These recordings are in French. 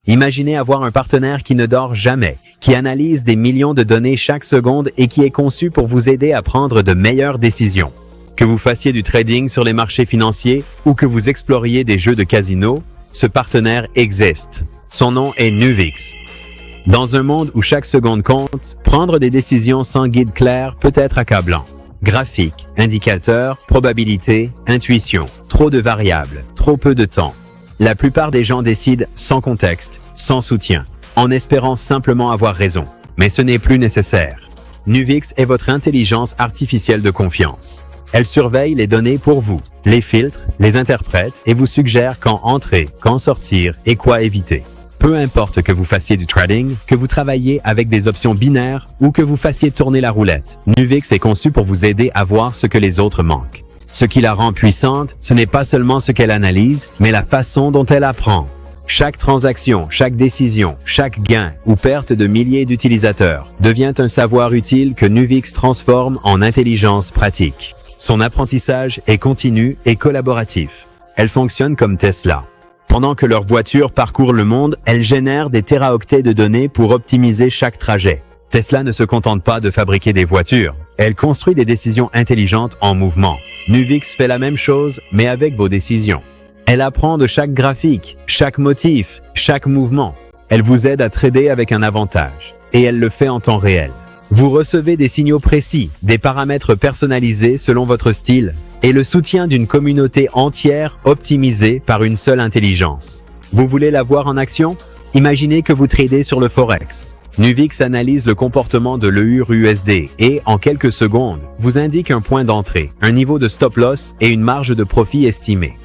Imaginez avoir un partenaire qui ne dort jamais, qui analyse des millions de données chaque seconde et qui est conçu pour vous aider à prendre de meilleures décisions. Que vous fassiez du trading sur les marchés financiers ou que vous exploriez des jeux de casino, ce partenaire existe. Son nom est Nuvix. Dans un monde où chaque seconde compte, prendre des décisions sans guide clair peut être accablant. Graphiques, indicateurs, probabilités, intuition, trop de variables, trop peu de temps. La plupart des gens décident sans contexte, sans soutien, en espérant simplement avoir raison. Mais ce n'est plus nécessaire. Nuvix est votre intelligence artificielle de confiance. Elle surveille les données pour vous, les filtre, les interprète et vous suggère quand entrer, quand sortir et quoi éviter. Peu importe que vous fassiez du trading, que vous travailliez avec des options binaires ou que vous fassiez tourner la roulette, Nuvix est conçu pour vous aider à voir ce que les autres manquent. Ce qui la rend puissante, ce n'est pas seulement ce qu'elle analyse, mais la façon dont elle apprend. Chaque transaction, chaque décision, chaque gain ou perte de milliers d'utilisateurs devient un savoir utile que Nuvix transforme en intelligence pratique. Son apprentissage est continu et collaboratif. Elle fonctionne comme Tesla. Pendant que leur voiture parcourt le monde, elle génère des téraoctets de données pour optimiser chaque trajet. Tesla ne se contente pas de fabriquer des voitures. Elle construit des décisions intelligentes en mouvement. Nuvix fait la même chose, mais avec vos décisions. Elle apprend de chaque graphique, chaque motif, chaque mouvement. Elle vous aide à trader avec un avantage. Et elle le fait en temps réel. Vous recevez des signaux précis, des paramètres personnalisés selon votre style, et le soutien d'une communauté entière optimisée par une seule intelligence. Vous voulez la voir en action? Imaginez que vous tradez sur le Forex. Nuvix analyse le comportement de l'EUR-USD et, en quelques secondes, vous indique un point d'entrée, un niveau de stop-loss et une marge de profit estimée.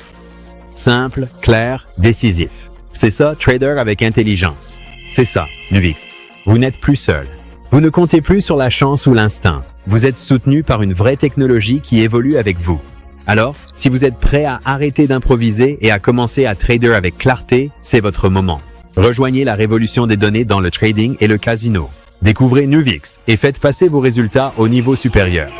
Simple, clair, décisif. C'est ça, trader avec intelligence. C'est ça, Nuvix. Vous n'êtes plus seul. Vous ne comptez plus sur la chance ou l'instinct. Vous êtes soutenu par une vraie technologie qui évolue avec vous. Alors, si vous êtes prêt à arrêter d'improviser et à commencer à trader avec clarté, c'est votre moment. Rejoignez la révolution des données dans le trading et le casino. Découvrez Nuvix et faites passer vos résultats au niveau supérieur.